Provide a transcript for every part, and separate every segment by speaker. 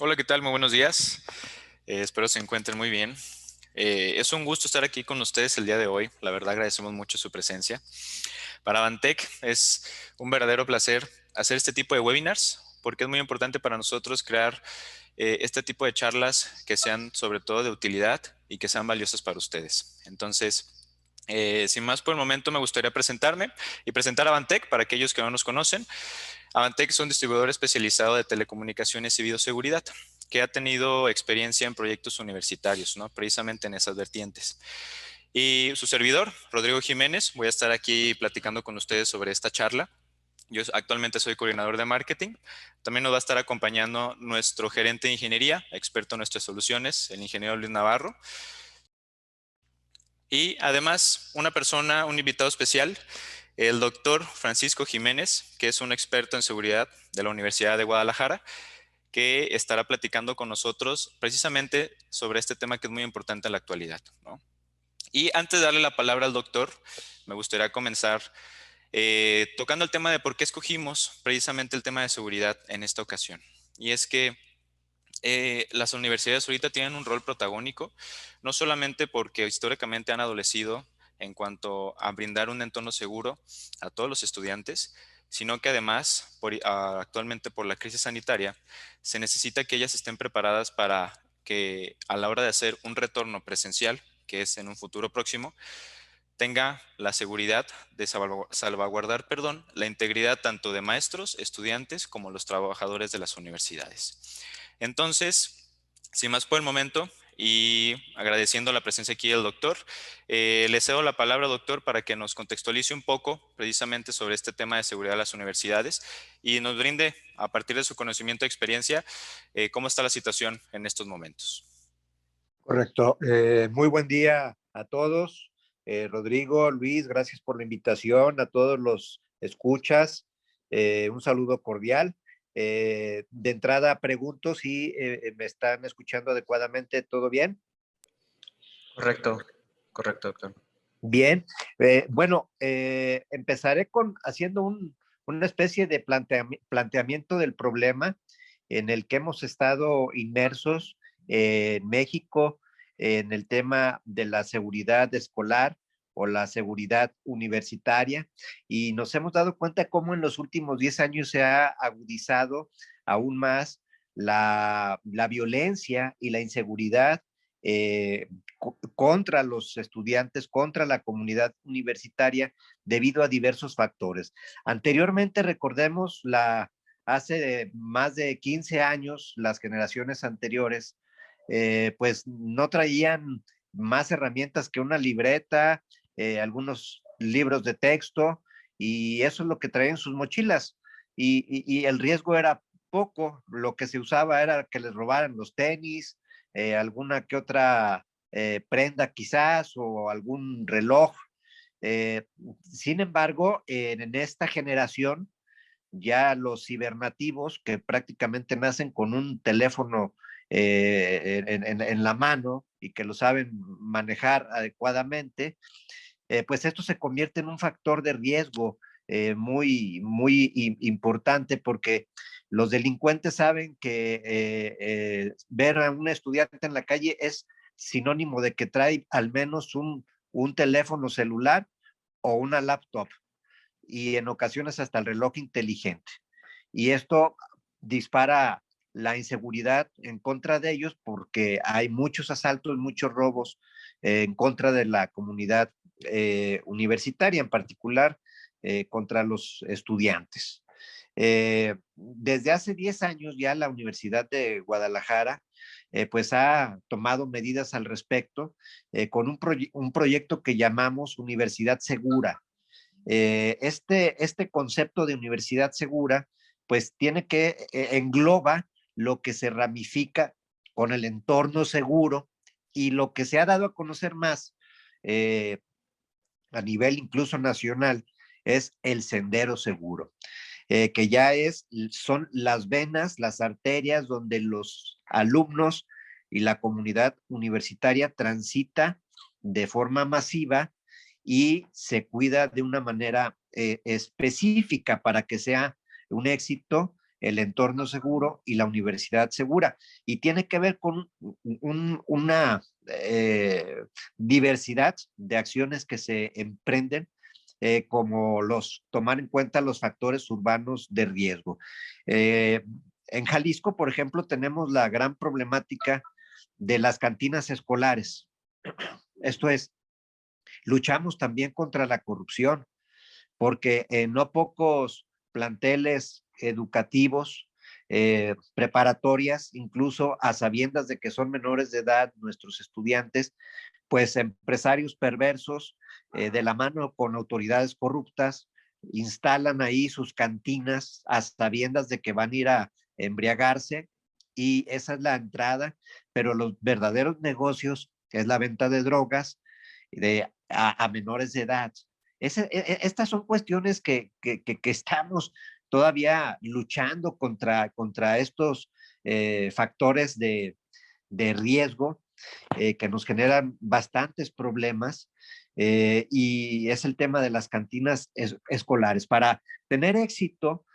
Speaker 1: Hola, ¿qué tal? Muy buenos días. Espero se encuentren muy bien. Es un gusto estar aquí con ustedes el día de hoy. La verdad agradecemos mucho su presencia. Para Bantec es un verdadero placer hacer este tipo de webinars porque es muy importante para nosotros crear este tipo de charlas que sean sobre todo de utilidad y que sean valiosas para ustedes. Entonces, sin más por el momento, me gustaría presentarme y presentar a Bantec para aquellos que no nos conocen. Avantec es un distribuidor especializado de telecomunicaciones y bioseguridad que ha tenido experiencia en proyectos universitarios, ¿no? Precisamente en esas vertientes. Y su servidor, Rodrigo Jiménez, voy a estar aquí platicando con ustedes sobre esta charla. Yo actualmente soy coordinador de marketing. También nos va a estar acompañando nuestro gerente de ingeniería, experto en nuestras soluciones, el ingeniero Luis Navarro. Y además, una persona, un invitado especial, el doctor Francisco Jiménez, que es un experto en seguridad de la Universidad de Guadalajara, que estará platicando con nosotros precisamente sobre este tema que es muy importante en la actualidad, ¿no? Y antes de darle la palabra al doctor, me gustaría comenzar tocando el tema de por qué escogimos precisamente el tema de seguridad en esta ocasión. Y es que las universidades ahorita tienen un rol protagónico, no solamente porque históricamente han adolecido en cuanto a brindar un entorno seguro a todos los estudiantes, sino que además, actualmente por la crisis sanitaria, se necesita que ellas estén preparadas para que a la hora de hacer un retorno presencial, que es en un futuro próximo, tenga la seguridad de salvaguardar, perdón, la integridad tanto de maestros, estudiantes, como los trabajadores de las universidades. Entonces, sin más por el momento, y agradeciendo la presencia aquí del doctor, le cedo la palabra, doctor, para que nos contextualice un poco precisamente sobre este tema de seguridad de las universidades y nos brinde, a partir de su conocimiento y experiencia, cómo está la situación en estos momentos.
Speaker 2: Correcto. Muy buen día a todos. Rodrigo, Luis, gracias por la invitación. A todos los escuchas, un saludo cordial. De entrada, pregunto si me están escuchando adecuadamente. ¿Todo bien?
Speaker 3: Correcto, correcto, doctor.
Speaker 2: Bien. Bueno, empezaré con haciendo una especie de planteamiento del problema en el que hemos estado inmersos en México en el tema de la seguridad escolar o la seguridad universitaria, y nos hemos dado cuenta cómo en los últimos 10 años se ha agudizado aún más la violencia y la inseguridad eh, contra los estudiantes, contra la comunidad universitaria, debido a diversos factores. Anteriormente, recordemos, hace más de 15 años, las generaciones anteriores, pues no traían más herramientas que una libreta, algunos libros de texto, y eso es lo que traían en sus mochilas. Y el riesgo era poco, lo que se usaba era que les robaran los tenis, alguna que otra prenda quizás o algún reloj. Eh, Sin embargo, en esta generación, ya los cibernativos que prácticamente nacen con un teléfono en la mano y que lo saben manejar adecuadamente, pues esto se convierte en un factor de riesgo muy importante, porque los delincuentes saben que ver a un estudiante en la calle es sinónimo de que trae al menos un teléfono celular o una laptop, y en ocasiones hasta el reloj inteligente. Y esto dispara la inseguridad en contra de ellos, porque hay muchos asaltos, muchos robos en contra de la comunidad universitaria, en particular contra los estudiantes. Desde hace 10 años ya la Universidad de Guadalajara pues ha tomado medidas al respecto con un proyecto que llamamos Universidad Segura. Este concepto de universidad segura, pues tiene que engloba lo que se ramifica con el entorno seguro, y lo que se ha dado a conocer más eh, a nivel incluso nacional es el sendero seguro, que ya son las venas, las arterias donde los alumnos y la comunidad universitaria transita de forma masiva y se cuida de una manera específica para que sea un éxito el entorno seguro y la universidad segura. Y tiene que ver con una diversidad de acciones que se emprenden, como tomar en cuenta los factores urbanos de riesgo. En Jalisco, por ejemplo, tenemos la gran problemática de las cantinas escolares. Esto es, luchamos también contra la corrupción, porque no pocos planteles educativos, preparatorias, incluso a sabiendas de que son menores de edad nuestros estudiantes, pues empresarios perversos, de la mano con autoridades corruptas, instalan ahí sus cantinas a sabiendas de que van a ir a embriagarse, y esa es la entrada, pero los verdaderos negocios, que es la venta de drogas a menores de edad. Estas son cuestiones que estamos todavía luchando contra estos factores de riesgo, que nos generan bastantes problemas, y es el tema de las cantinas escolares. Para tener éxito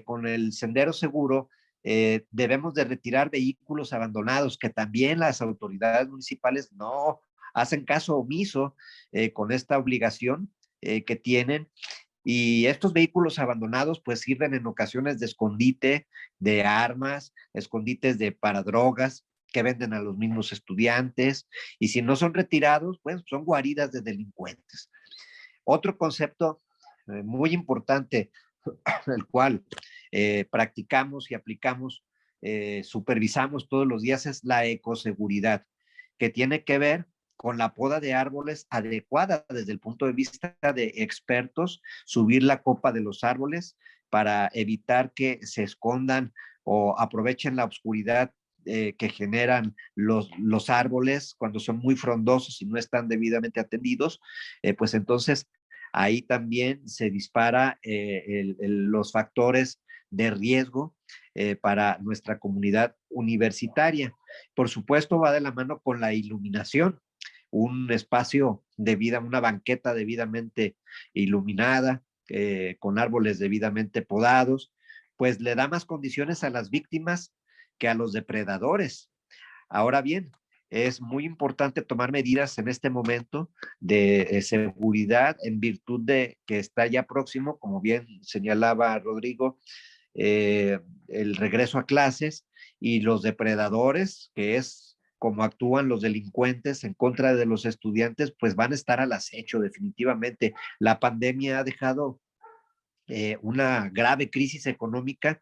Speaker 2: con el sendero seguro, debemos de retirar vehículos abandonados, que también las autoridades municipales no hacen caso omiso con esta obligación que tienen. Y estos vehículos abandonados pues sirven en ocasiones de escondite de armas, escondites para drogas que venden a los mismos estudiantes, y si no son retirados, pues son guaridas de delincuentes. Otro concepto muy importante, el cual practicamos y aplicamos, supervisamos todos los días, es la ecoseguridad, que tiene que ver con la poda de árboles adecuada desde el punto de vista de expertos, subir la copa de los árboles para evitar que se escondan o aprovechen la oscuridad que generan los árboles cuando son muy frondosos y no están debidamente atendidos. Pues entonces ahí también se dispara los factores de riesgo para nuestra comunidad universitaria. Por supuesto, va de la mano con la iluminación. Un espacio de vida, una banqueta debidamente iluminada, con árboles debidamente podados, pues le da más condiciones a las víctimas que a los depredadores. Ahora bien, es muy importante tomar medidas en este momento de seguridad, en virtud de que está ya próximo, como bien señalaba Rodrigo, el regreso a clases, y los depredadores, que es como actúan los delincuentes en contra de los estudiantes, pues van a estar al acecho definitivamente. La pandemia ha dejado una grave crisis económica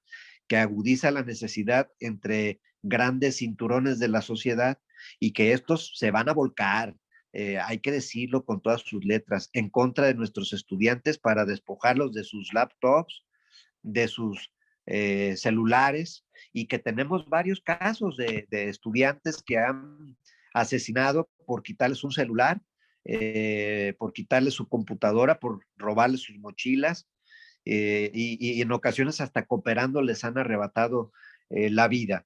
Speaker 2: que agudiza la necesidad entre grandes cinturones de la sociedad, y que estos se van a volcar, hay que decirlo con todas sus letras, en contra de nuestros estudiantes para despojarlos de sus laptops, de sus celulares, y que tenemos varios casos de estudiantes que han asesinado por quitarles un celular, por quitarles su computadora, por robarles sus mochilas, y en ocasiones hasta cooperando les han arrebatado la vida.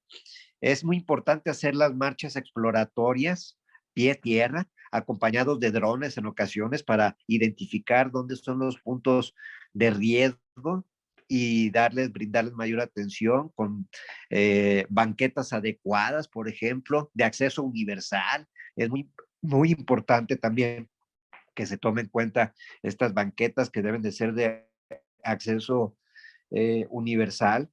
Speaker 2: Es muy importante hacer las marchas exploratorias, pie-tierra, acompañados de drones en ocasiones, para identificar dónde son los puntos de riesgo y brindarles mayor atención con banquetas adecuadas, por ejemplo, de acceso universal. Es muy importante también que se tomen en cuenta estas banquetas, que deben de ser de acceso universal.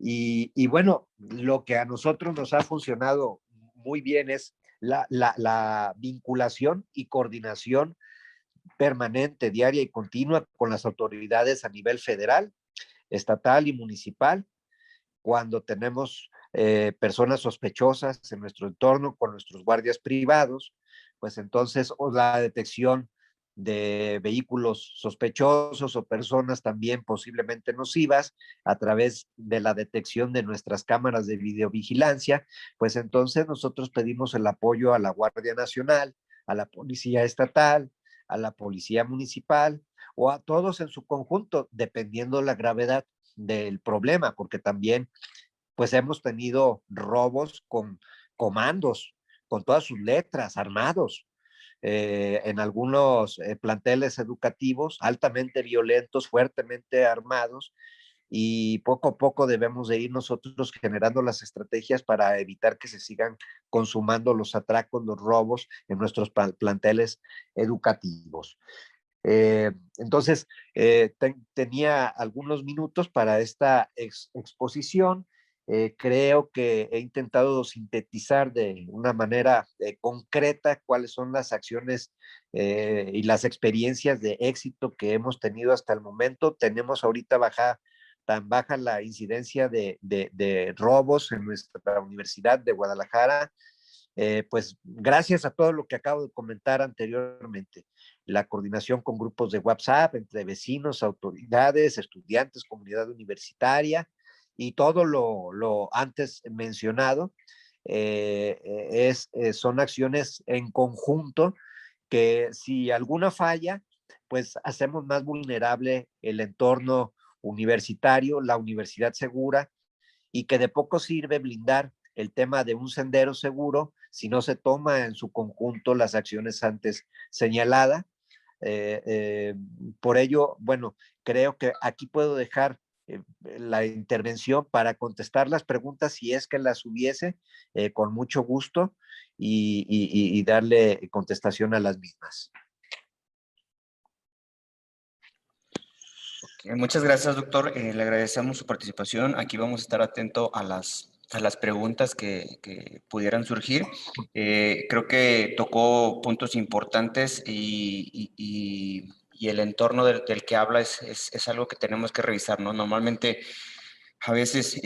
Speaker 2: Y bueno, lo que a nosotros nos ha funcionado muy bien es la vinculación y coordinación permanente, diaria y continua con las autoridades a nivel federal, estatal y municipal, cuando tenemos personas sospechosas en nuestro entorno, con nuestros guardias privados, pues entonces la detección de vehículos sospechosos o personas también posiblemente nocivas a través de la detección de nuestras cámaras de videovigilancia, pues entonces nosotros pedimos el apoyo a la Guardia Nacional, a la Policía Estatal, a la Policía Municipal, o a todos en su conjunto, dependiendo la gravedad del problema, porque también pues hemos tenido robos con comandos, con todas sus letras, armados, en algunos planteles educativos altamente violentos, fuertemente armados, y poco a poco debemos de ir nosotros generando las estrategias para evitar que se sigan consumando los atracos, los robos en nuestros planteles educativos. Entonces, tenía algunos minutos para esta exposición. Creo que he intentado sintetizar de una manera concreta cuáles son las acciones y las experiencias de éxito que hemos tenido hasta el momento. Tenemos ahorita tan baja la incidencia de robos en nuestra Universidad de Guadalajara, pues gracias a todo lo que acabo de comentar anteriormente, la coordinación con grupos de WhatsApp entre vecinos, autoridades, estudiantes, comunidad universitaria y todo lo antes mencionado, son acciones en conjunto que si alguna falla, pues hacemos más vulnerable el entorno universitario, la universidad segura, y que de poco sirve blindar el tema de un sendero seguro si no se toma en su conjunto las acciones antes señaladas. Eh, eh, por ello, bueno, creo que aquí puedo dejar la intervención para contestar las preguntas si es que las hubiese, con mucho gusto, y darle contestación a las mismas.
Speaker 3: Muchas gracias, doctor. Le agradecemos su participación. Aquí vamos a estar atentos a las preguntas que pudieran surgir. Creo que tocó puntos importantes y el entorno del que habla es algo que tenemos que revisar, ¿no? Normalmente, a veces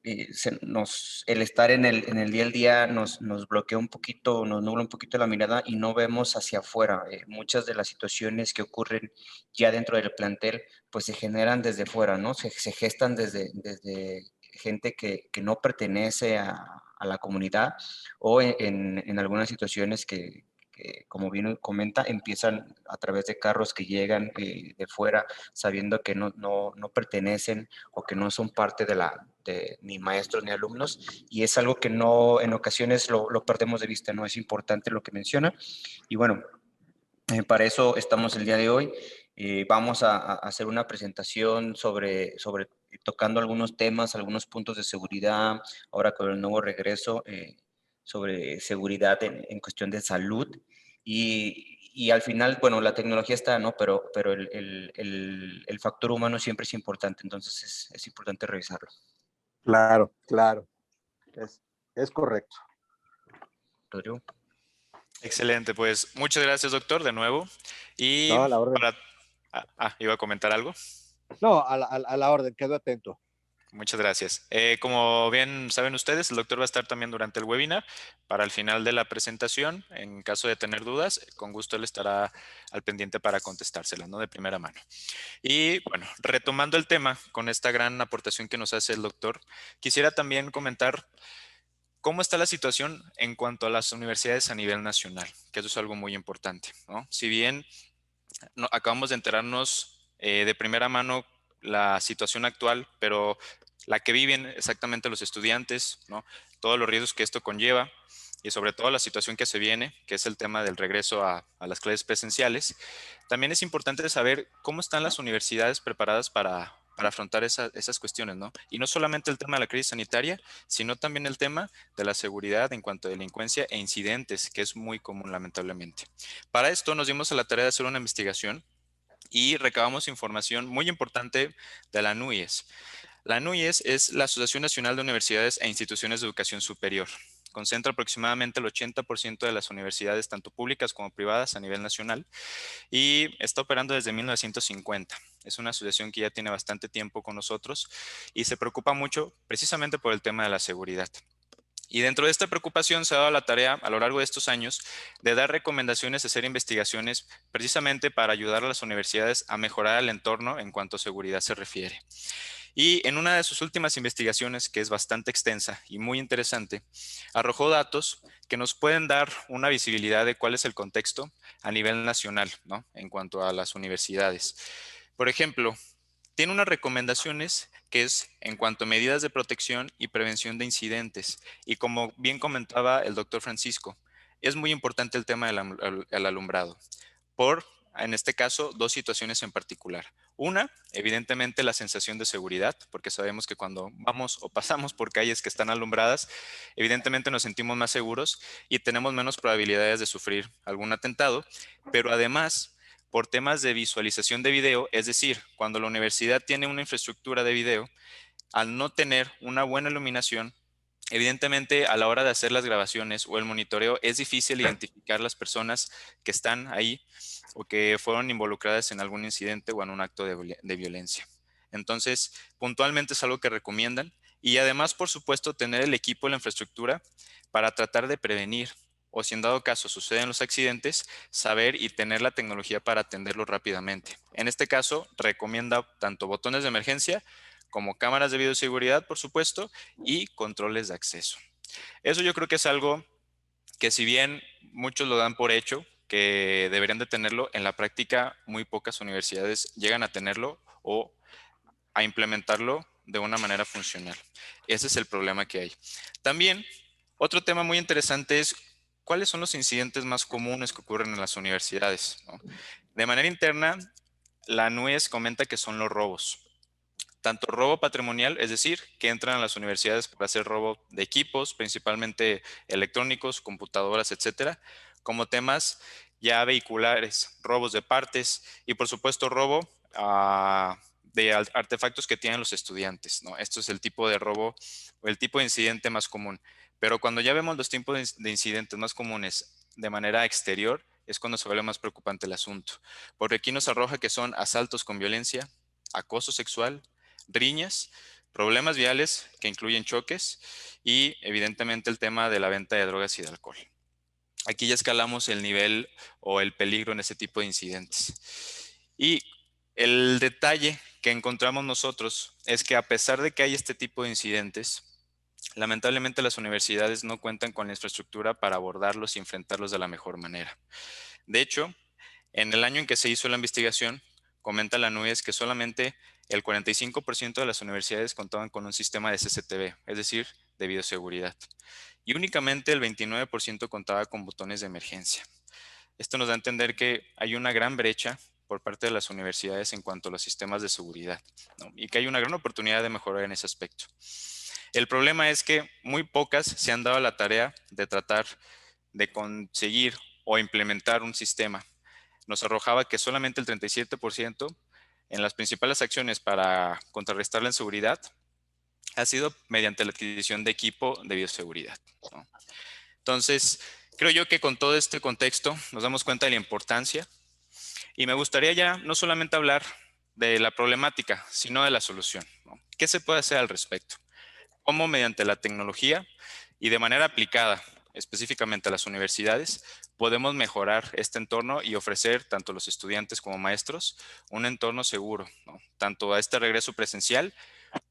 Speaker 3: el estar en el día al día nos bloquea un poquito, nos nubla un poquito la mirada y no vemos hacia afuera. Muchas de las situaciones que ocurren ya dentro del plantel pues se generan desde fuera, ¿no? Se gestan desde gente que no pertenece a la comunidad o en algunas situaciones que, como bien comenta, empiezan a través de carros que llegan de fuera sabiendo que no pertenecen o que no son parte de ni maestros ni alumnos, y es algo que no, en ocasiones lo perdemos de vista, ¿no? Es importante lo que menciona, y bueno, para eso estamos el día de hoy. Vamos a hacer una presentación sobre tocando algunos temas, algunos puntos de seguridad, ahora con el nuevo regreso, sobre seguridad en cuestión de salud. Y al final, bueno, la tecnología está, ¿no? Pero el factor humano siempre es importante, entonces es importante revisarlo.
Speaker 2: Claro, claro, es correcto.
Speaker 3: Rodrigo.
Speaker 1: Excelente, pues muchas gracias, doctor, de nuevo. Y
Speaker 2: No, a la orden.
Speaker 1: iba a comentar algo.
Speaker 2: No, a la orden, quedo atento.
Speaker 1: Muchas gracias. Como bien saben ustedes, el doctor va a estar también durante el webinar. Para el final de la presentación, en caso de tener dudas, con gusto él estará al pendiente para contestárselas, ¿no? De primera mano. Y bueno, retomando el tema con esta gran aportación que nos hace el doctor, quisiera también comentar cómo está la situación en cuanto a las universidades a nivel nacional, que eso es algo muy importante, ¿no? Si bien acabamos de enterarnos de primera mano la situación actual, pero la que viven exactamente los estudiantes, ¿no? Todos los riesgos que esto conlleva y sobre todo la situación que se viene, que es el tema del regreso a las clases presenciales, también es importante saber cómo están las universidades preparadas para afrontar esas cuestiones, ¿no? Y no solamente el tema de la crisis sanitaria, sino también el tema de la seguridad en cuanto a delincuencia e incidentes, que es muy común lamentablemente. Para esto nos dimos a la tarea de hacer una investigación y recabamos información muy importante de la NUIES. La NUIES es la Asociación Nacional de Universidades e Instituciones de Educación Superior. Concentra aproximadamente el 80% de las universidades, tanto públicas como privadas, a nivel nacional y está operando desde 1950. Es una asociación que ya tiene bastante tiempo con nosotros y se preocupa mucho precisamente por el tema de la seguridad. Y dentro de esta preocupación se ha dado la tarea a lo largo de estos años de dar recomendaciones, hacer investigaciones precisamente para ayudar a las universidades a mejorar el entorno en cuanto a seguridad se refiere. Y en una de sus últimas investigaciones, que es bastante extensa y muy interesante, arrojó datos que nos pueden dar una visibilidad de cuál es el contexto a nivel nacional, ¿no? En cuanto a las universidades. Por ejemplo, tiene unas recomendaciones que es en cuanto a medidas de protección y prevención de incidentes. Y como bien comentaba el doctor Francisco, es muy importante el tema del alumbrado por en este caso, dos situaciones en particular. Una, evidentemente, la sensación de seguridad, porque sabemos que cuando vamos o pasamos por calles que están alumbradas, evidentemente nos sentimos más seguros y tenemos menos probabilidades de sufrir algún atentado, pero además, por temas de visualización de video, es decir, cuando la universidad tiene una infraestructura de video, al no tener una buena iluminación, evidentemente, a la hora de hacer las grabaciones o el monitoreo, es difícil identificar las personas que están ahí o que fueron involucradas en algún incidente o en un acto de violencia. Entonces, puntualmente es algo que recomiendan y además, por supuesto, tener el equipo y la infraestructura para tratar de prevenir o si en dado caso suceden los accidentes, saber y tener la tecnología para atenderlo rápidamente. En este caso, recomienda tanto botones de emergencia como cámaras de videoseguridad, por supuesto, y controles de acceso. Eso yo creo que es algo que si bien muchos lo dan por hecho, que deberían de tenerlo, en la práctica muy pocas universidades llegan a tenerlo o a implementarlo de una manera funcional. Ese es el problema que hay. También, otro tema muy interesante es cuáles son los incidentes más comunes que ocurren en las universidades, ¿no? De manera interna, la NUES comenta que son los robos. Tanto robo patrimonial, es decir, que entran a las universidades para hacer robo de equipos, principalmente electrónicos, computadoras, etcétera, como temas ya vehiculares, robos de partes y por supuesto robo de artefactos que tienen los estudiantes, ¿no? Esto es el tipo de robo o el tipo de incidente más común. Pero cuando ya vemos los tipos de incidentes más comunes de manera exterior, es cuando se vuelve más preocupante el asunto. Porque aquí nos arroja que son asaltos con violencia, acoso sexual, riñas, problemas viales que incluyen choques y evidentemente el tema de la venta de drogas y de alcohol. Aquí ya escalamos el nivel o el peligro en ese tipo de incidentes. Y el detalle que encontramos nosotros es que a pesar de que hay este tipo de incidentes, lamentablemente las universidades no cuentan con la infraestructura para abordarlos y enfrentarlos de la mejor manera. De hecho, en el año en que se hizo la investigación, comenta la NUES que solamente el 45% de las universidades contaban con un sistema de CCTV, es decir, de bioseguridad, y únicamente el 29% contaba con botones de emergencia. Esto nos da a entender que hay una gran brecha por parte de las universidades en cuanto a los sistemas de seguridad, ¿no? Y que hay una gran oportunidad de mejorar en ese aspecto. El problema es que muy pocas se han dado la tarea de tratar de conseguir o implementar un sistema. Nos arrojaba que solamente el 37% en las principales acciones para contrarrestar la inseguridad ha sido mediante la adquisición de equipo de bioseguridad, ¿no? Entonces, creo yo que con todo este contexto nos damos cuenta de la importancia y me gustaría ya no solamente hablar de la problemática, sino de la solución, ¿no? ¿Qué se puede hacer al respecto? ¿Cómo mediante la tecnología y de manera aplicada específicamente a las universidades podemos mejorar este entorno y ofrecer tanto a los estudiantes como maestros un entorno seguro, ¿no? Tanto a este regreso presencial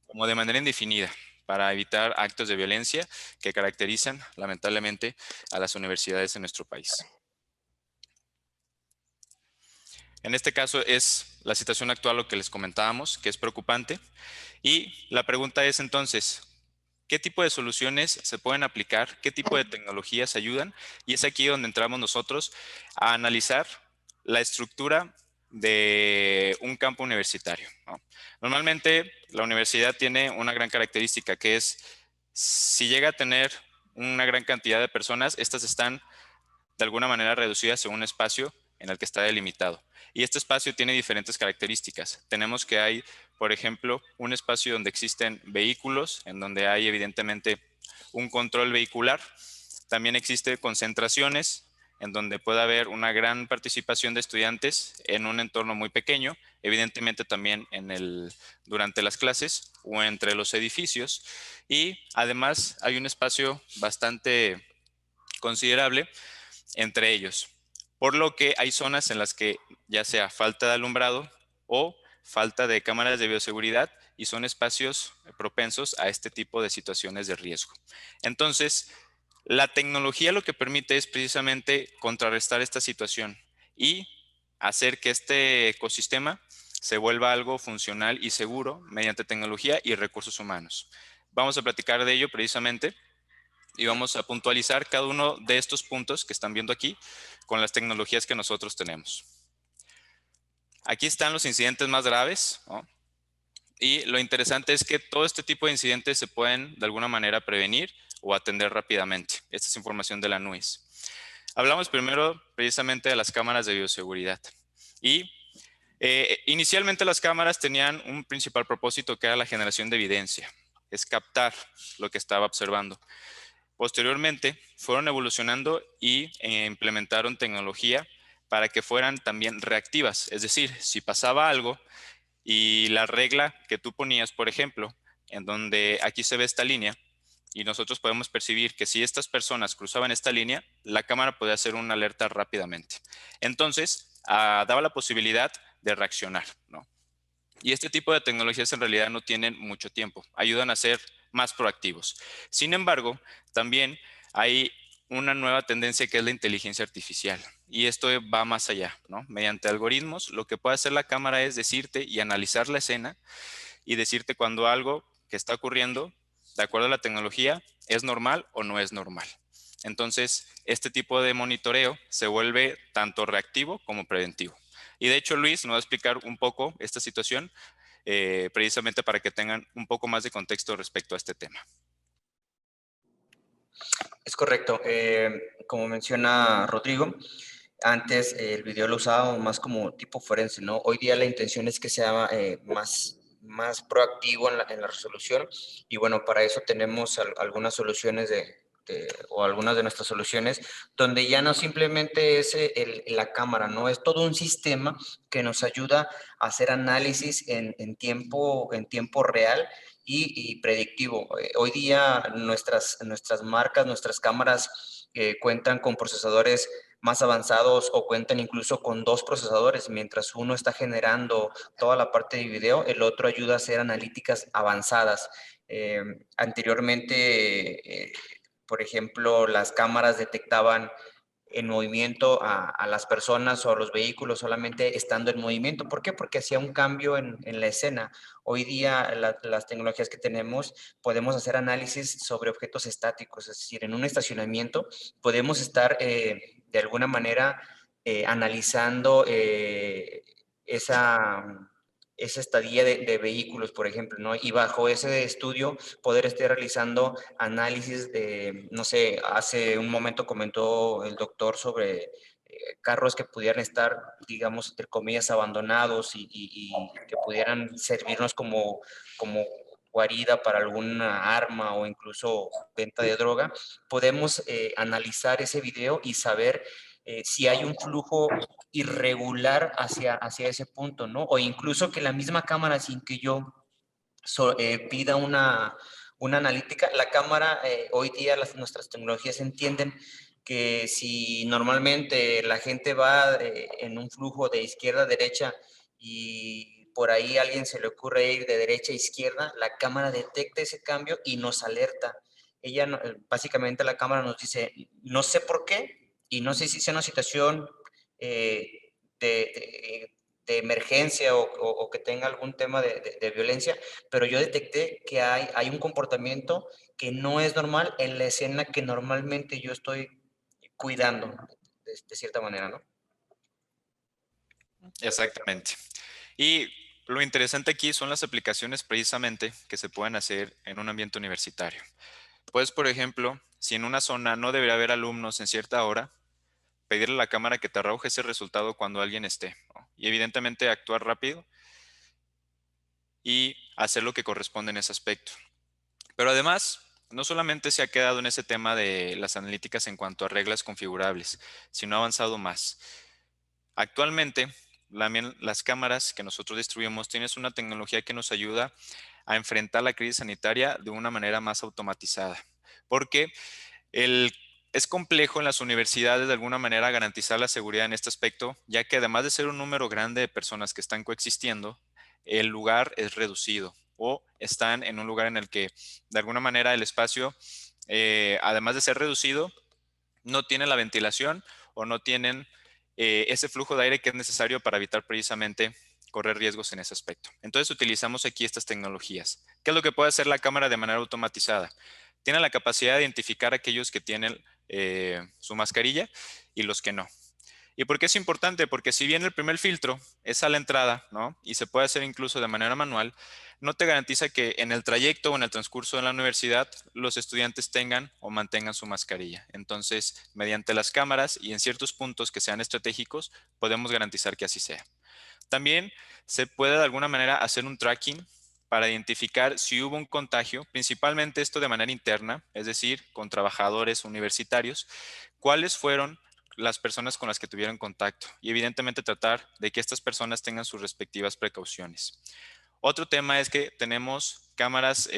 Speaker 1: como de manera indefinida para evitar actos de violencia que caracterizan lamentablemente a las universidades en nuestro país? En este caso es la situación actual lo que les comentábamos, que es preocupante. Y la pregunta es entonces, ¿qué tipo de soluciones se pueden aplicar? ¿Qué tipo de tecnologías ayudan? Y es aquí donde entramos nosotros a analizar la estructura de un campo universitario, ¿no? Normalmente la universidad tiene una gran característica que es, si llega a tener una gran cantidad de personas, estas están de alguna manera reducidas en un espacio en el que está delimitado. Y este espacio tiene diferentes características. Tenemos que hay, por ejemplo, un espacio donde existen vehículos, en donde hay evidentemente un control vehicular. También existe concentraciones, en donde puede haber una gran participación de estudiantes en un entorno muy pequeño, evidentemente también durante las clases o entre los edificios. Y además hay un espacio bastante considerable entre ellos. Por lo que hay zonas en las que ya sea falta de alumbrado o falta de cámaras de bioseguridad y son espacios propensos a este tipo de situaciones de riesgo. Entonces, la tecnología lo que permite es precisamente contrarrestar esta situación y hacer que este ecosistema se vuelva algo funcional y seguro mediante tecnología y recursos humanos. Vamos a platicar de ello precisamente y vamos a puntualizar cada uno de estos puntos que están viendo aquí con las tecnologías que nosotros tenemos. Aquí están los incidentes más graves, ¿no? Y lo interesante es que todo este tipo de incidentes se pueden de alguna manera prevenir o atender rápidamente. Esta es información de la NUIS. Hablamos primero precisamente de las cámaras de bioseguridad. Y inicialmente las cámaras tenían un principal propósito que era la generación de evidencia, es captar lo que estaba observando. Posteriormente fueron evolucionando y implementaron tecnología para que fueran también reactivas, es decir, si pasaba algo, y la regla que tú ponías, por ejemplo, en donde aquí se ve esta línea, y nosotros podemos percibir que si estas personas cruzaban esta línea, la cámara podía hacer una alerta rápidamente. Entonces, daba la posibilidad de reaccionar, ¿no? Y este tipo de tecnologías en realidad no tienen mucho tiempo, ayudan a ser más proactivos. Sin embargo, también hay una nueva tendencia que es la inteligencia artificial. Y esto va más allá, ¿no? Mediante algoritmos, lo que puede hacer la cámara es decirte y analizar la escena y decirte cuando algo que está ocurriendo, de acuerdo a la tecnología, es normal o no es normal. Entonces, este tipo de monitoreo se vuelve tanto reactivo como preventivo. Y de hecho, Luis nos va a explicar un poco esta situación, precisamente para que tengan un poco más de contexto respecto a este tema.
Speaker 3: Es correcto. Como menciona Rodrigo, antes el video lo usábamos más como tipo forense, ¿no? Hoy día la intención es que sea más proactivo en la resolución y bueno, para eso tenemos algunas soluciones o algunas de nuestras soluciones donde ya no simplemente es la cámara, ¿no? Es todo un sistema que nos ayuda a hacer análisis en tiempo real y predictivo. Hoy día nuestras marcas, nuestras cámaras cuentan con procesadores más avanzados o cuentan incluso con 2 procesadores. Mientras uno está generando toda la parte de video, el otro ayuda a hacer analíticas avanzadas. Anteriormente, por ejemplo, las cámaras detectaban en movimiento a las personas o a los vehículos solamente estando en movimiento. ¿Por qué? Porque hacía un cambio en la escena. Hoy día las tecnologías que tenemos podemos hacer análisis sobre objetos estáticos, es decir, en un estacionamiento podemos estar de alguna manera analizando esa estadía de vehículos, por ejemplo, ¿no? Y bajo ese estudio poder estar realizando análisis de, no sé, hace un momento comentó el doctor sobre carros que pudieran estar, digamos, entre comillas, abandonados y que pudieran servirnos como guarida para alguna arma o incluso venta de droga, podemos analizar ese video y saber si hay un flujo irregular hacia ese punto, ¿no? O incluso que la misma cámara, sin que yo pida una analítica, la cámara, hoy día nuestras tecnologías entienden que si normalmente la gente va en un flujo de izquierda a derecha y por ahí a alguien se le ocurre ir de derecha a izquierda, la cámara detecta ese cambio y nos alerta. Básicamente la cámara nos dice, no sé por qué y no sé si sea una situación eh, de emergencia o que tenga algún tema de violencia, pero yo detecté que hay un comportamiento que no es normal en la escena que normalmente yo estoy cuidando, de cierta manera, ¿no?
Speaker 1: Exactamente. Y lo interesante aquí son las aplicaciones precisamente que se pueden hacer en un ambiente universitario. Pues, por ejemplo, si en una zona no debería haber alumnos en cierta hora, pedirle a la cámara que te arroje ese resultado cuando alguien esté, ¿no? Y evidentemente actuar rápido y hacer lo que corresponde en ese aspecto. Pero además, no solamente se ha quedado en ese tema de las analíticas en cuanto a reglas configurables, sino ha avanzado más. Actualmente, las cámaras que nosotros distribuimos tienen una tecnología que nos ayuda a enfrentar la crisis sanitaria de una manera más automatizada, porque es complejo en las universidades de alguna manera garantizar la seguridad en este aspecto, ya que además de ser un número grande de personas que están coexistiendo, el lugar es reducido o están en un lugar en el que de alguna manera el espacio, además de ser reducido, no tiene la ventilación o no tienen ese flujo de aire que es necesario para evitar precisamente correr riesgos en ese aspecto. Entonces utilizamos aquí estas tecnologías. ¿Qué es lo que puede hacer la cámara de manera automatizada? Tiene la capacidad de identificar a aquellos que tienen su mascarilla y los que no. ¿Y por qué es importante? Porque si bien el primer filtro es a la entrada, ¿no? Y se puede hacer incluso de manera manual, no te garantiza que en el trayecto o en el transcurso de la universidad los estudiantes tengan o mantengan su mascarilla. Entonces, mediante las cámaras y en ciertos puntos que sean estratégicos, podemos garantizar que así sea. También se puede de alguna manera hacer un tracking para identificar si hubo un contagio, principalmente esto de manera interna, es decir, con trabajadores universitarios, cuáles fueron las personas con las que tuvieron contacto y evidentemente tratar de que estas personas tengan sus respectivas precauciones. Otro tema es que tenemos cámaras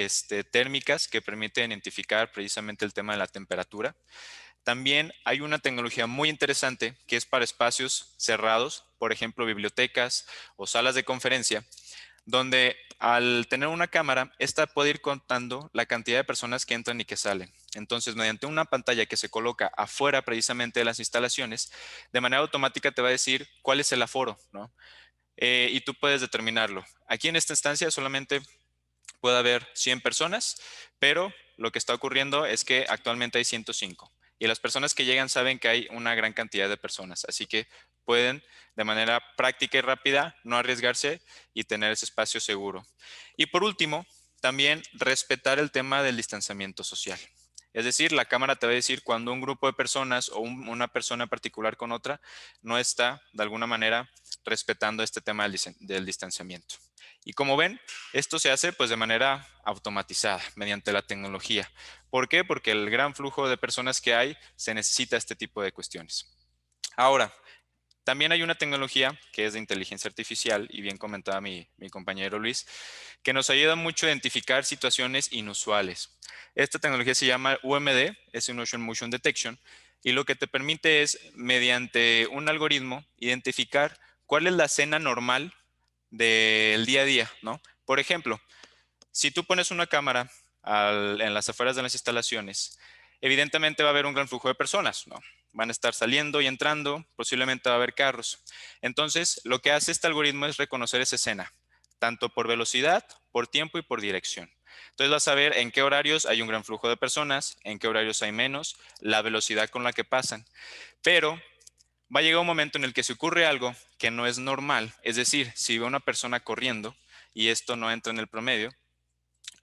Speaker 1: térmicas que permiten identificar precisamente el tema de la temperatura. También hay una tecnología muy interesante que es para espacios cerrados, por ejemplo, bibliotecas o salas de conferencia, donde al tener una cámara, esta puede ir contando la cantidad de personas que entran y que salen. Entonces, mediante una pantalla que se coloca afuera precisamente de las instalaciones, de manera automática te va a decir cuál es el aforo, ¿no? Y tú puedes determinarlo. Aquí en esta instancia solamente puede haber 100 personas, pero lo que está ocurriendo es que actualmente hay 105 y las personas que llegan saben que hay una gran cantidad de personas, así que pueden de manera práctica y rápida no arriesgarse y tener ese espacio seguro. Y por último, también respetar el tema del distanciamiento social. Es decir, la cámara te va a decir cuando un grupo de personas o una persona particular con otra no está de alguna manera respetando este tema del distanciamiento. Y como ven, esto se hace pues de manera automatizada mediante la tecnología. ¿Por qué? Porque el gran flujo de personas que hay se necesita este tipo de cuestiones. Ahora, también hay una tecnología que es de inteligencia artificial, y bien comentaba mi compañero Luis, que nos ayuda mucho a identificar situaciones inusuales. Esta tecnología se llama UMD, es Unusual Motion Detection, y lo que te permite es, mediante un algoritmo, identificar cuál es la escena normal del día a día, ¿no? Por ejemplo, si tú pones una cámara en las afueras de las instalaciones, evidentemente va a haber un gran flujo de personas, ¿no? Van a estar saliendo y entrando, posiblemente va a haber carros. Entonces, lo que hace este algoritmo es reconocer esa escena, tanto por velocidad, por tiempo y por dirección. Entonces vas a ver en qué horarios hay un gran flujo de personas, en qué horarios hay menos, la velocidad con la que pasan. Pero va a llegar un momento en el que si ocurre algo que no es normal, es decir, si ve una persona corriendo y esto no entra en el promedio,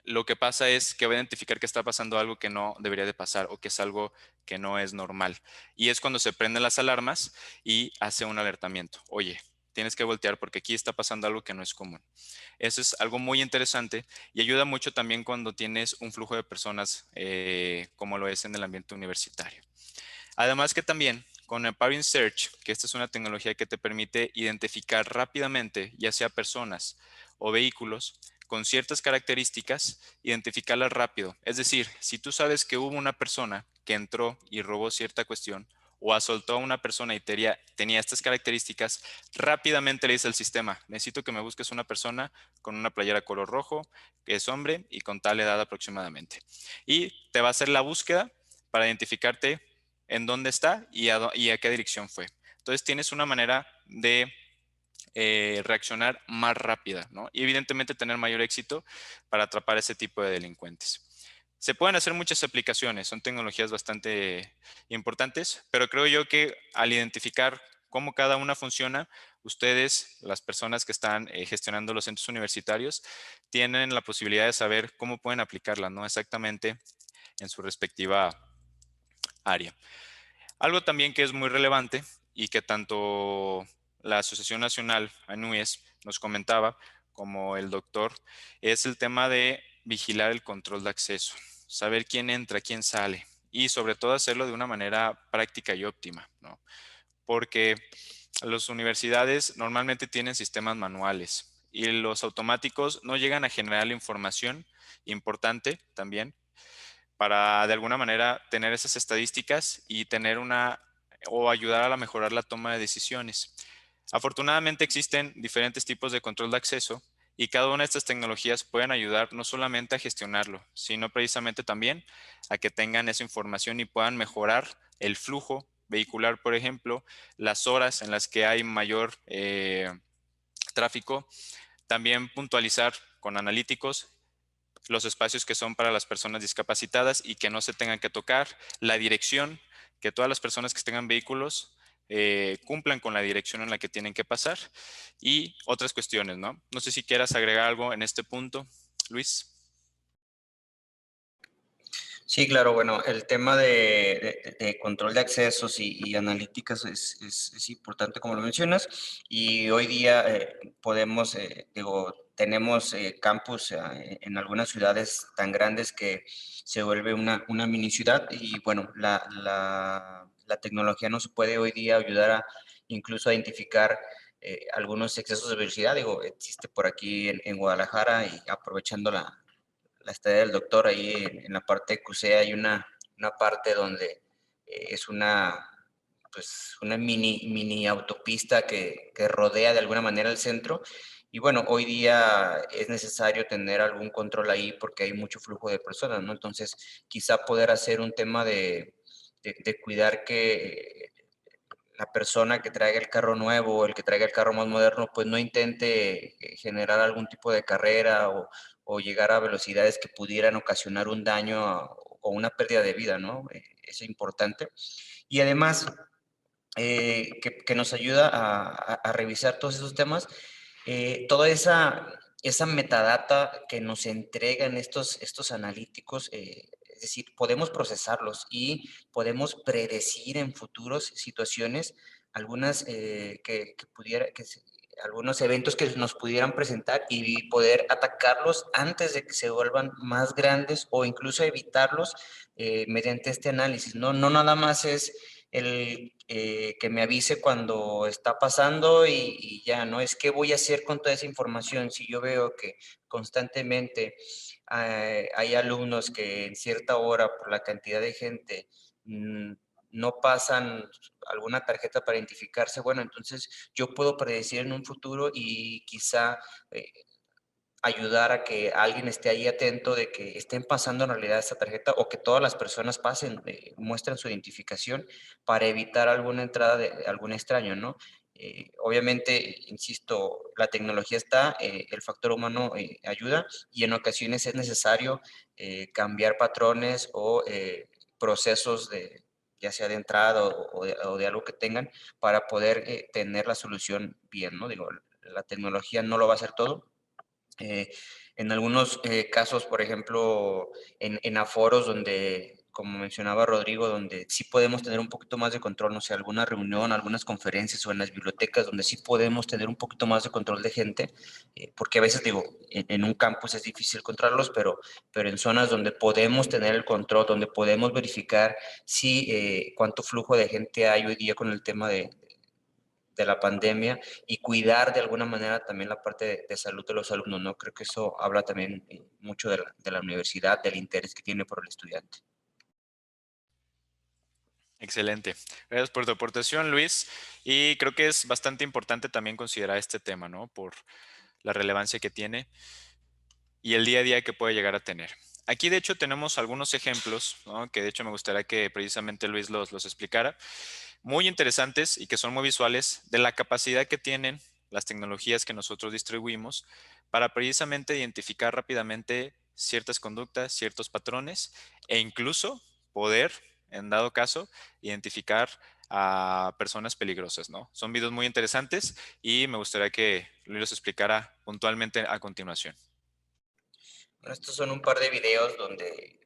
Speaker 1: lo que pasa es que va a identificar que está pasando algo que no debería de pasar o que es algo que no es normal. Y es cuando se prenden las alarmas y hace un alertamiento. Oye, tienes que voltear porque aquí está pasando algo que no es común. Eso es algo muy interesante y ayuda mucho también cuando tienes un flujo de personas como lo es en el ambiente universitario. Además que también con el Empowering Search, que esta es una tecnología que te permite identificar rápidamente, ya sea personas o vehículos, con ciertas características, identificarlas rápido. Es decir, si tú sabes que hubo una persona que entró y robó cierta cuestión, o asaltó a una persona y tenía estas características, rápidamente le dice al sistema, necesito que me busques una persona con una playera color rojo, que es hombre y con tal edad aproximadamente. Y te va a hacer la búsqueda para identificarte en dónde está y a qué dirección fue. Entonces tienes una manera de reaccionar más rápida, ¿no? Y evidentemente tener mayor éxito para atrapar ese tipo de delincuentes. Se pueden hacer muchas aplicaciones, son tecnologías bastante importantes, pero creo yo que al identificar cómo cada una funciona, ustedes, las personas que están gestionando los centros universitarios, tienen la posibilidad de saber cómo pueden aplicarla, ¿no? Exactamente en su respectiva área. Algo también que es muy relevante y que tanto la Asociación Nacional ANUES nos comentaba, como el doctor, es el tema de vigilar el control de acceso, saber quién entra, quién sale y sobre todo hacerlo de una manera práctica y óptima, ¿no? Porque las universidades normalmente tienen sistemas manuales y los automáticos no llegan a generar la información importante también para de alguna manera tener esas estadísticas y tener o ayudar a mejorar la toma de decisiones. Afortunadamente existen diferentes tipos de control de acceso y cada una de estas tecnologías pueden ayudar no solamente a gestionarlo, sino precisamente también a que tengan esa información y puedan mejorar el flujo vehicular, por ejemplo, las horas en las que hay mayor tráfico, también puntualizar con analíticos los espacios que son para las personas discapacitadas y que no se tengan que tocar, la dirección, que todas las personas que tengan vehículos cumplan con la dirección en la que tienen que pasar y otras cuestiones, ¿no? No sé si quieras agregar algo en este punto, Luis.
Speaker 3: Sí, claro, bueno, el tema de control de accesos y analíticas es importante, como lo mencionas, y hoy día podemos, tenemos campus en algunas ciudades tan grandes que se vuelve una mini ciudad y bueno, la tecnología nos puede hoy día ayudar a incluso a identificar algunos excesos de velocidad, existe por aquí en Guadalajara y aprovechando la estadía del doctor, ahí en la parte de CUSEA hay una parte donde es una mini autopista que rodea de alguna manera el centro. Y bueno, hoy día es necesario tener algún control ahí porque hay mucho flujo de personas, ¿no? Entonces, quizá poder hacer un tema de cuidar que la persona que traiga el carro nuevo o el que traiga el carro más moderno, pues no intente generar algún tipo de carrera o llegar a velocidades que pudieran ocasionar un daño o una pérdida de vida, ¿no? Es importante. Y además, que nos ayuda a revisar todos esos temas, toda esa metadata que nos entregan estos analíticos, es decir, podemos procesarlos y podemos predecir en futuros situaciones algunas algunos eventos que nos pudieran presentar y poder atacarlos antes de que se vuelvan más grandes o incluso evitarlos mediante este análisis, ¿no? No nada más es el que me avise cuando está pasando y ya, ¿no? Es qué voy a hacer con toda esa información si yo veo que constantemente hay alumnos que en cierta hora por la cantidad de gente no pasan alguna tarjeta para identificarse, bueno, entonces yo puedo predecir en un futuro y quizá ayudar a que alguien esté ahí atento de que estén pasando en realidad esta tarjeta o que todas las personas pasen, muestren su identificación para evitar alguna entrada de algún extraño, ¿no? Obviamente, insisto, la tecnología está, el factor humano ayuda y en ocasiones es necesario cambiar patrones o procesos ya sea de entrada o de algo que tengan para poder tener la solución bien, ¿no? Digo, la tecnología no lo va a hacer todo, en algunos casos, por ejemplo, en aforos donde, como mencionaba Rodrigo, donde sí podemos tener un poquito más de control, no sé, alguna reunión, algunas conferencias o en las bibliotecas donde sí podemos tener un poquito más de control de gente, porque a veces digo, en un campus es difícil controlarlos, pero en zonas donde podemos tener el control, donde podemos verificar si cuánto flujo de gente hay hoy día con el tema de la pandemia y cuidar de alguna manera también la parte de salud de los alumnos, ¿no? Creo que eso habla también mucho de la universidad, del interés que tiene por el estudiante.
Speaker 1: Excelente. Gracias por tu aportación, Luis. Y creo que es bastante importante también considerar este tema, ¿no? Por la relevancia que tiene y el día a día que puede llegar a tener. Aquí, de hecho, tenemos algunos ejemplos, ¿no? Que de hecho me gustaría que precisamente Luis los explicara, muy interesantes y que son muy visuales de la capacidad que tienen las tecnologías que nosotros distribuimos para precisamente identificar rápidamente ciertas conductas, ciertos patrones e incluso poder, en dado caso, identificar a personas peligrosas, ¿no? Son videos muy interesantes y me gustaría que Luis los explicara puntualmente a continuación.
Speaker 3: Bueno, estos son un par de videos donde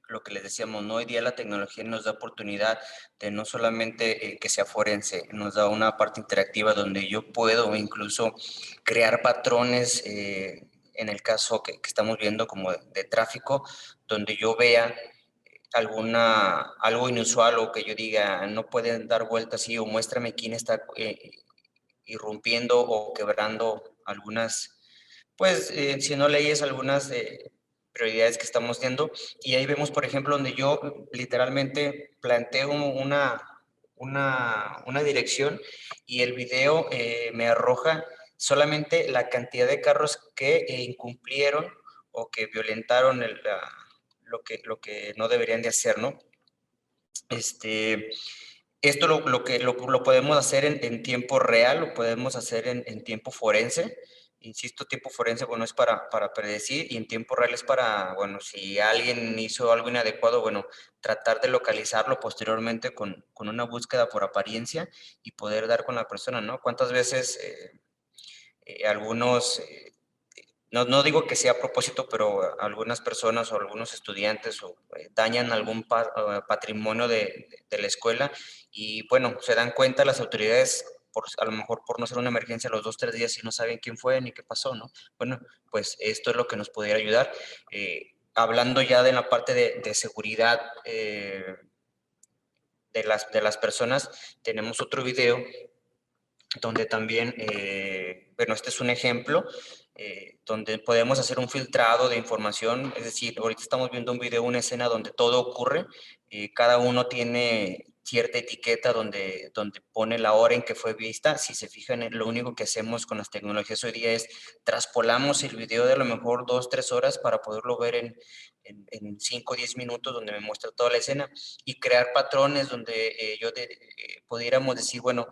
Speaker 3: lo que les decíamos, ¿no? Hoy día la tecnología nos da oportunidad de no solamente que sea forense, nos da una parte interactiva donde yo puedo incluso crear patrones, en el caso que estamos viendo como de tráfico, donde yo vea algo inusual o que yo diga, no pueden dar vueltas así o muéstrame quién está irrumpiendo o quebrando algunas, pues, si no leyes algunas prioridades que estamos viendo. Y ahí vemos, por ejemplo, donde yo literalmente planteo una dirección y el video me arroja solamente la cantidad de carros que incumplieron o que violentaron lo que no deberían de hacer, ¿no? Este, esto lo podemos hacer en tiempo real, lo podemos hacer en tiempo forense. Insisto, tiempo forense, bueno, es para predecir, y en tiempo real es para, bueno, si alguien hizo algo inadecuado, bueno, tratar de localizarlo posteriormente con una búsqueda por apariencia y poder dar con la persona, ¿no? ¿Cuántas veces algunos, no digo que sea a propósito, pero algunas personas o algunos estudiantes dañan algún patrimonio de la escuela y bueno, se dan cuenta las autoridades, a lo mejor por no ser una emergencia, a los 2, 3 días y no saben quién fue ni qué pasó, ¿no? Bueno, pues esto es lo que nos pudiera ayudar. Hablando ya de la parte de seguridad de las personas, tenemos otro video donde también, bueno, este es un ejemplo, donde podemos hacer un filtrado de información, es decir, ahorita estamos viendo un video, una escena donde todo ocurre, cada uno tiene cierta etiqueta donde pone la hora en que fue vista. Si se fijan, lo único que hacemos con las tecnologías hoy día es traspolamos el video de a lo mejor 2, 3 horas para poderlo ver en 5 o 10 minutos, donde me muestra toda la escena, y crear patrones donde pudiéramos decir, bueno,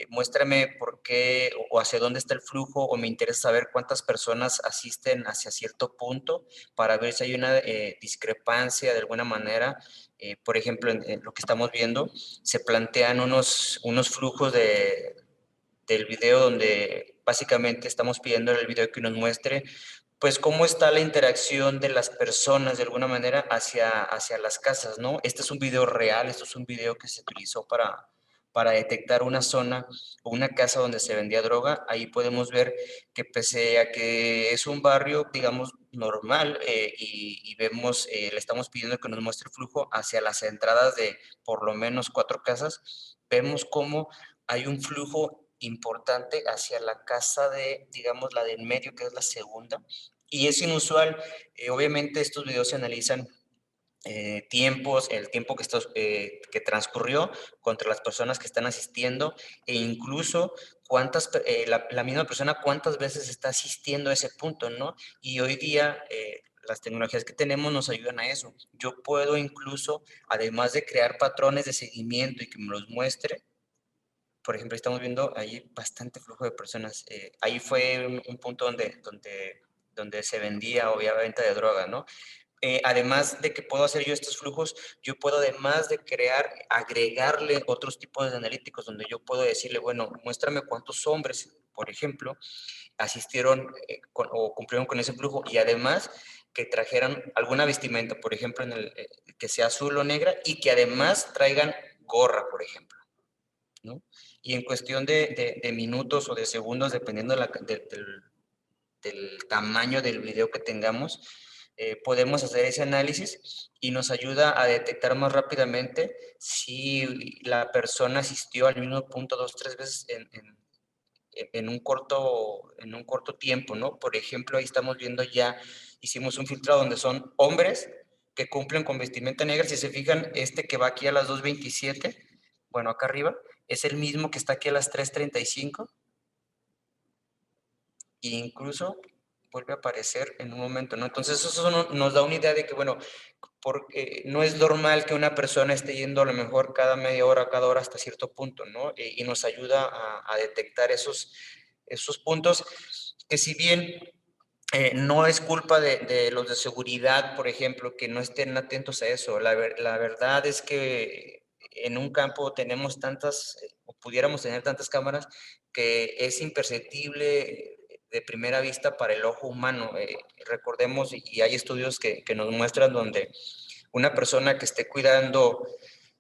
Speaker 3: muéstrame por qué o hacia dónde está el flujo, o me interesa saber cuántas personas asisten hacia cierto punto para ver si hay una discrepancia de alguna manera. Por ejemplo, en lo que estamos viendo, se plantean unos flujos del video donde básicamente estamos pidiendo en el video que nos muestre pues cómo está la interacción de las personas de alguna manera hacia las casas, ¿no? Este es un video real, esto es un video que se utilizó para detectar una zona o una casa donde se vendía droga. Ahí podemos ver que pese a que es un barrio, digamos, normal, y vemos, le estamos pidiendo que nos muestre el flujo hacia las entradas de por lo menos 4 casas, vemos cómo hay un flujo importante hacia la casa digamos, la de en medio, que es la segunda, y es inusual. Obviamente estos videos se analizan tiempos, el tiempo que transcurrió contra las personas que están asistiendo, e incluso la misma persona cuántas veces está asistiendo a ese punto, ¿no? Y hoy día las tecnologías que tenemos nos ayudan a eso. Yo puedo incluso, además de crear patrones de seguimiento y que me los muestre, por ejemplo, estamos viendo ahí bastante flujo de personas. Ahí fue un punto donde se vendía o había venta de droga, ¿no? Además de que puedo hacer yo estos flujos, yo puedo, además de crear, agregarle otros tipos de analíticos donde yo puedo decirle, bueno, muéstrame cuántos hombres, por ejemplo, asistieron o cumplieron con ese flujo, y además que trajeran alguna vestimenta, por ejemplo, que sea azul o negra, y que además traigan gorra, por ejemplo, ¿no? Y en cuestión de minutos o de segundos, dependiendo del tamaño del video que tengamos, podemos hacer ese análisis y nos ayuda a detectar más rápidamente si la persona asistió al mismo punto 2, 3 veces en un corto tiempo, ¿no? Por ejemplo, ahí estamos viendo ya, hicimos un filtrado donde son hombres que cumplen con vestimenta negra. Si se fijan, este que va aquí a las 2:27, bueno, acá arriba, es el mismo que está aquí a las 3:35, e incluso vuelve a aparecer en un momento, ¿no? Entonces eso nos da una idea de que, bueno, porque no es normal que una persona esté yendo a lo mejor cada media hora, cada hora hasta cierto punto, ¿no? Y nos ayuda a detectar esos puntos que, si bien no es culpa de los de seguridad, por ejemplo, que no estén atentos a eso. La verdad es que en un campo tenemos tantas, o pudiéramos tener tantas cámaras, que es imperceptible de primera vista para el ojo humano. Recordemos, y hay estudios que nos muestran donde una persona que esté cuidando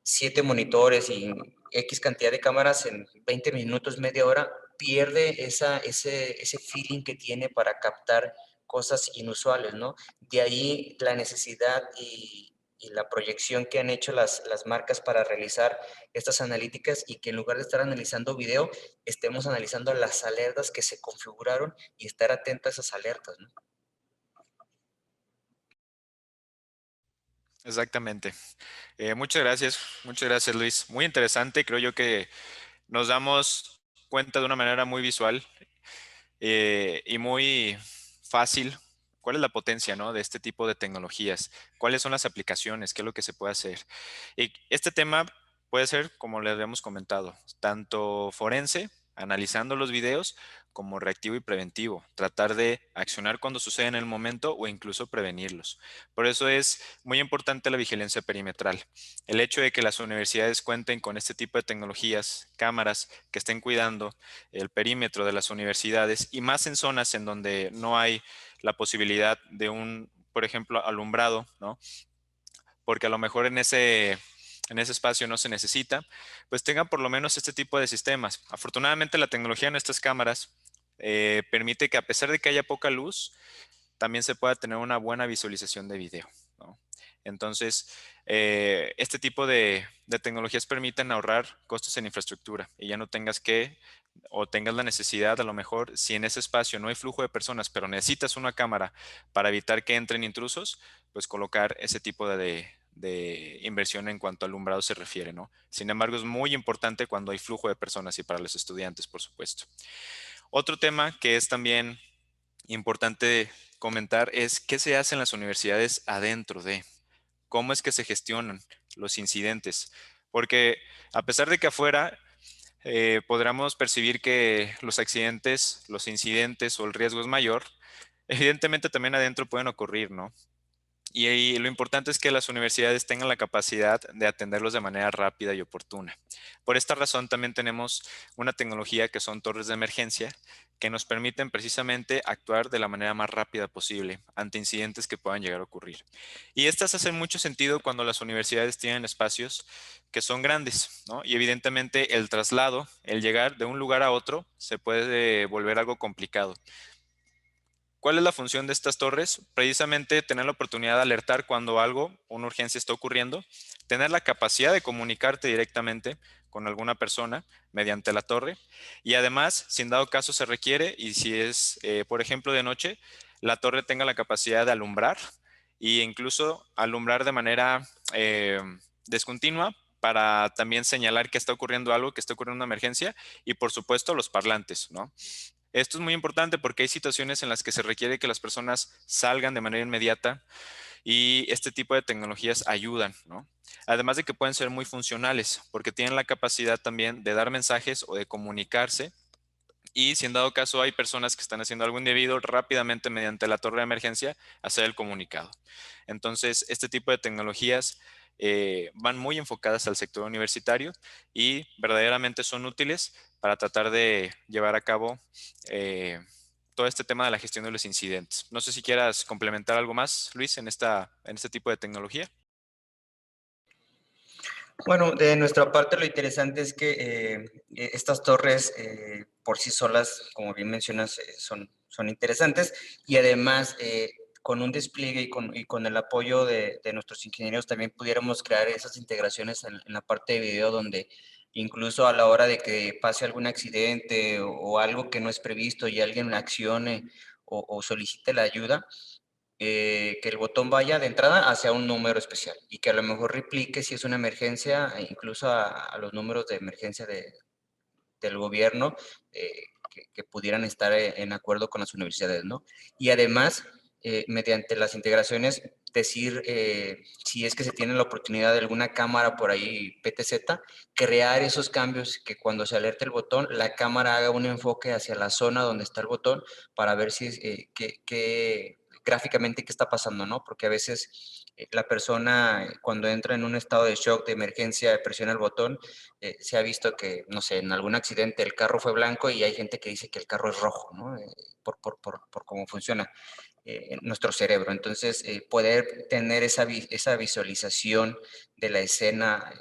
Speaker 3: 7 monitores y X cantidad de cámaras en 20 minutos, media hora, pierde ese feeling que tiene para captar cosas inusuales, ¿no? De ahí la necesidad y la proyección que han hecho las marcas para realizar estas analíticas, y que en lugar de estar analizando video, estemos analizando las alertas que se configuraron y estar atentos a esas alertas, ¿no?
Speaker 1: Exactamente. Muchas gracias Luis. Muy interesante, creo yo que nos damos cuenta de una manera muy visual y muy fácil cuál es la potencia, ¿no?, de este tipo de tecnologías, cuáles son las aplicaciones, qué es lo que se puede hacer. Y este tema puede ser, como les habíamos comentado, tanto forense, analizando los videos, como reactivo y preventivo, tratar de accionar cuando sucede en el momento o incluso prevenirlos. Por eso es muy importante la vigilancia perimetral. El hecho de que las universidades cuenten con este tipo de tecnologías, cámaras que estén cuidando el perímetro de las universidades y más en zonas en donde no hay la posibilidad de un, por ejemplo, alumbrado, ¿no? Porque a lo mejor en ese espacio no se necesita, pues tengan por lo menos este tipo de sistemas. Afortunadamente la tecnología en estas cámaras permite que a pesar de que haya poca luz, también se pueda tener una buena visualización de video, ¿no? Entonces, este tipo de tecnologías permiten ahorrar costos en infraestructura y ya no tengas que o tengas la necesidad, a lo mejor, si en ese espacio no hay flujo de personas, pero necesitas una cámara para evitar que entren intrusos, pues colocar ese tipo de inversión en cuanto al alumbrado se refiere, ¿no? Sin embargo, es muy importante cuando hay flujo de personas y para los estudiantes, por supuesto. Otro tema que es también importante comentar es qué se hace en las universidades adentro de, cómo es que se gestionan los incidentes. Porque a pesar de que afuera podríamos percibir que los accidentes, los incidentes o el riesgo es mayor, evidentemente también adentro pueden ocurrir, ¿no? Y lo importante es que las universidades tengan la capacidad de atenderlos de manera rápida y oportuna. Por esta razón también tenemos una tecnología que son torres de emergencia que nos permiten precisamente actuar de la manera más rápida posible ante incidentes que puedan llegar a ocurrir. Y estas hacen mucho sentido cuando las universidades tienen espacios que son grandes, ¿no? Y evidentemente el traslado, el llegar de un lugar a otro, se puede volver algo complicado. ¿Cuál es la función de estas torres? Precisamente tener la oportunidad de alertar cuando algo, una urgencia está ocurriendo, tener la capacidad de comunicarte directamente con alguna persona mediante la torre y además, si en dado caso se requiere y si es, por ejemplo, de noche, la torre tenga la capacidad de alumbrar e incluso alumbrar de manera descontinua para también señalar que está ocurriendo algo, que está ocurriendo una emergencia y por supuesto los parlantes, ¿no? Esto es muy importante porque hay situaciones en las que se requiere que las personas salgan de manera inmediata y este tipo de tecnologías ayudan, ¿no? Además de que pueden ser muy funcionales porque tienen la capacidad también de dar mensajes o de comunicarse y si en dado caso hay personas que están haciendo algo indebido, rápidamente mediante la torre de emergencia hacer el comunicado. Entonces, este tipo de tecnologías van muy enfocadas al sector universitario y verdaderamente son útiles para tratar de llevar a cabo todo este tema de la gestión de los incidentes. No sé si quieras complementar algo más, Luis, en este tipo de tecnología.
Speaker 3: Bueno, de nuestra parte lo interesante es que estas torres por sí solas, como bien mencionas, son interesantes y además con un despliegue y con el apoyo de nuestros ingenieros también pudiéramos crear esas integraciones en la parte de video donde incluso a la hora de que pase algún accidente o algo que no es previsto y alguien accione o solicite la ayuda, que el botón vaya de entrada hacia un número especial y que a lo mejor replique si es una emergencia, incluso a los números de emergencia del gobierno que pudieran estar en acuerdo con las universidades, ¿no? Y además, mediante las integraciones, decir si es que se tiene la oportunidad de alguna cámara por ahí PTZ, crear esos cambios que cuando se alerte el botón, la cámara haga un enfoque hacia la zona donde está el botón para ver si gráficamente qué está pasando, ¿no? Porque a veces la persona cuando entra en un estado de shock, de emergencia, presiona el botón, se ha visto que, no sé, en algún accidente el carro fue blanco y hay gente que dice que el carro es rojo, ¿no? Por cómo funciona nuestro cerebro. Entonces, poder tener esa visualización de la escena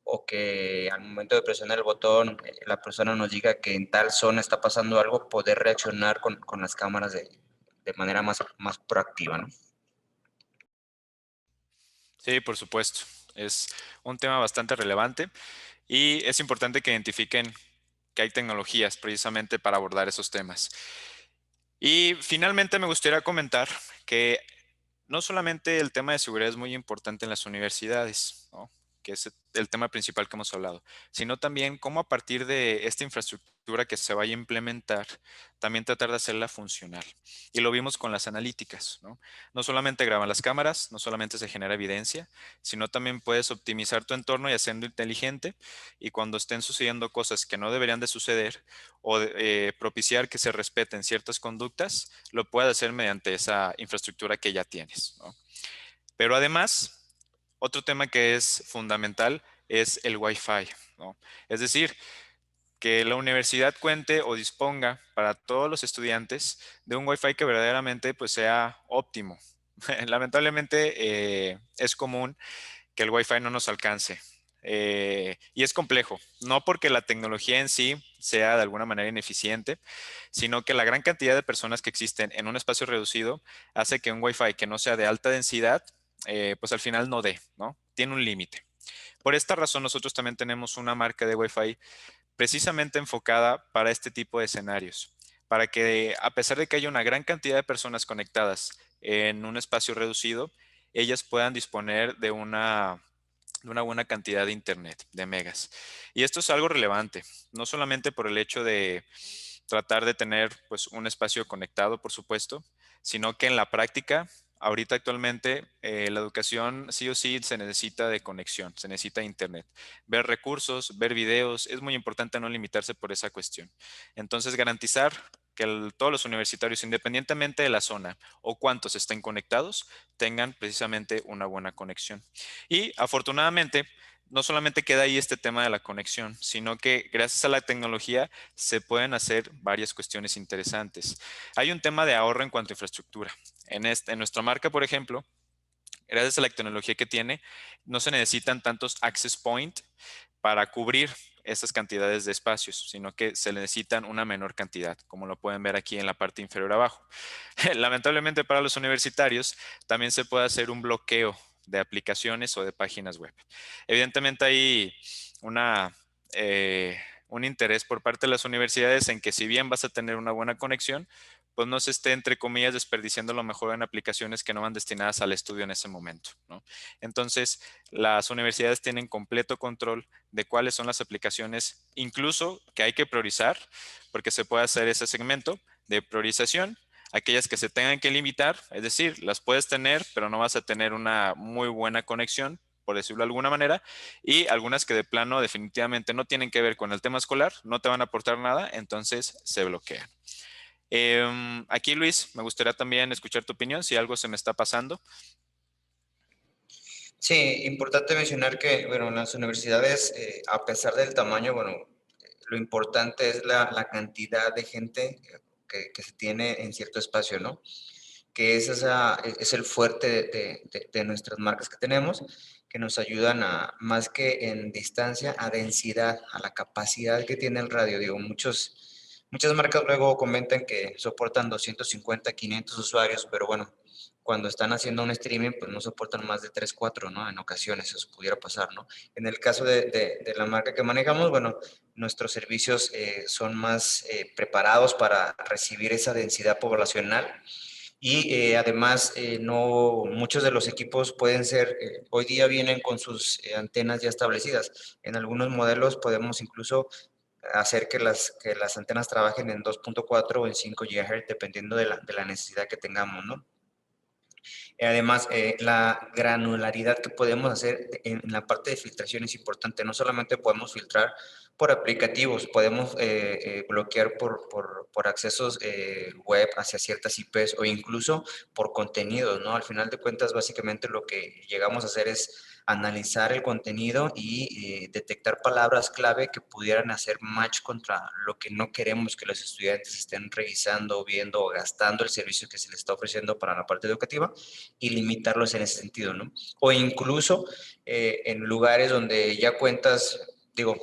Speaker 3: o que al momento de presionar el botón la persona nos diga que en tal zona está pasando algo, poder reaccionar con las cámaras de manera más proactiva, ¿no?
Speaker 1: Sí, por supuesto. Es un tema bastante relevante y es importante que identifiquen que hay tecnologías precisamente para abordar esos temas. Y finalmente me gustaría comentar que no solamente el tema de seguridad es muy importante en las universidades, ¿no? que es el tema principal que hemos hablado, sino también cómo a partir de esta infraestructura que se vaya a implementar, también tratar de hacerla funcional. Y lo vimos con las analíticas, ¿no? No solamente graban las cámaras, no solamente se genera evidencia, sino también puedes optimizar tu entorno y hacerlo inteligente, y cuando estén sucediendo cosas que no deberían de suceder o propiciar que se respeten ciertas conductas, lo puedes hacer mediante esa infraestructura que ya tienes, ¿no? Pero además, otro tema que es fundamental es el Wi-Fi, ¿no? Es decir, que la universidad cuente o disponga para todos los estudiantes de un Wi-Fi que verdaderamente pues, sea óptimo. Lamentablemente es común que el Wi-Fi no nos alcance. Y es complejo, no porque la tecnología en sí sea de alguna manera ineficiente, sino que la gran cantidad de personas que existen en un espacio reducido hace que un Wi-Fi que no sea de alta densidad, pues al final no dé, ¿no? Tiene un límite. Por esta razón, nosotros también tenemos una marca de Wi-Fi precisamente enfocada para este tipo de escenarios, para que a pesar de que haya una gran cantidad de personas conectadas en un espacio reducido, ellas puedan disponer de una buena cantidad de internet, de megas. Y esto es algo relevante, no solamente por el hecho de tratar de tener pues un espacio conectado, por supuesto, sino que en la práctica, ahorita actualmente, la educación sí o sí se necesita de conexión, se necesita de internet. Ver recursos, ver videos, es muy importante no limitarse por esa cuestión. Entonces, garantizar que todos los universitarios, independientemente de la zona o cuántos estén conectados, tengan precisamente una buena conexión. Y afortunadamente, no solamente queda ahí este tema de la conexión, sino que gracias a la tecnología se pueden hacer varias cuestiones interesantes. Hay un tema de ahorro en cuanto a infraestructura. En nuestra marca, por ejemplo, gracias a la tecnología que tiene, no se necesitan tantos access point para cubrir esas cantidades de espacios, sino que se necesitan una menor cantidad, como lo pueden ver aquí en la parte inferior abajo. Lamentablemente para los universitarios también se puede hacer un bloqueo de aplicaciones o de páginas web. Evidentemente hay una, eh, un interés por parte de las universidades en que si bien vas a tener una buena conexión, pues no se esté, entre comillas, desperdiciando lo mejor en aplicaciones que no van destinadas al estudio en ese momento, ¿no? Entonces, las universidades tienen completo control de cuáles son las aplicaciones, incluso que hay que priorizar, porque se puede hacer ese segmento de priorización, aquellas que se tengan que limitar, es decir, las puedes tener, pero no vas a tener una muy buena conexión, por decirlo de alguna manera, y algunas que de plano definitivamente no tienen que ver con el tema escolar, no te van a aportar nada, entonces se bloquean. Aquí, Luis, me gustaría también escuchar tu opinión, si algo se me está pasando.
Speaker 3: Sí, importante mencionar que, bueno, las universidades, a pesar del tamaño, bueno, lo importante es la cantidad de gente que se tiene en cierto espacio, ¿no? Que es el fuerte de nuestras marcas que tenemos, que nos ayudan a, más que en distancia, a densidad, a la capacidad que tiene el radio. Digo, muchas marcas luego comentan que soportan 250, 500 usuarios, pero bueno, cuando están haciendo un streaming, pues no soportan más de 3, 4, ¿no? En ocasiones eso pudiera pasar, ¿no? En el caso de la marca que manejamos, bueno, nuestros servicios son más preparados para recibir esa densidad poblacional y además no, muchos de los equipos pueden ser, hoy día vienen con sus antenas ya establecidas. En algunos modelos podemos incluso hacer que las antenas trabajen en 2.4 o en 5 GHz, dependiendo de la necesidad que tengamos, ¿no? Además, la granularidad que podemos hacer en la parte de filtración es importante. No solamente podemos filtrar por aplicativos, podemos bloquear por accesos web hacia ciertas IPs o incluso por contenidos, ¿no? Al final de cuentas, básicamente lo que llegamos a hacer es analizar el contenido y detectar palabras clave que pudieran hacer match contra lo que no queremos que los estudiantes estén revisando, viendo o gastando el servicio que se les está ofreciendo para la parte educativa y limitarlos en ese sentido, ¿no? O incluso en lugares donde ya cuentas, digo,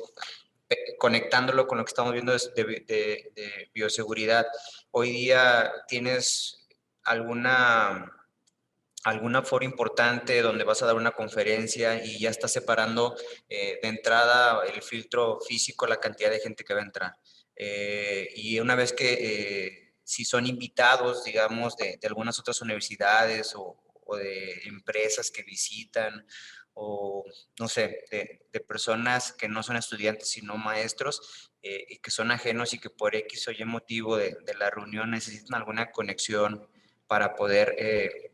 Speaker 3: conectándolo con lo que estamos viendo de bioseguridad, hoy día tienes alguna foro importante donde vas a dar una conferencia y ya estás separando de entrada el filtro físico, la cantidad de gente que va a entrar. Y una vez que si son invitados, digamos, de algunas otras universidades o de empresas que visitan o no sé, de personas que no son estudiantes sino maestros y que son ajenos y que por X o Y motivo de la reunión necesitan alguna conexión para poder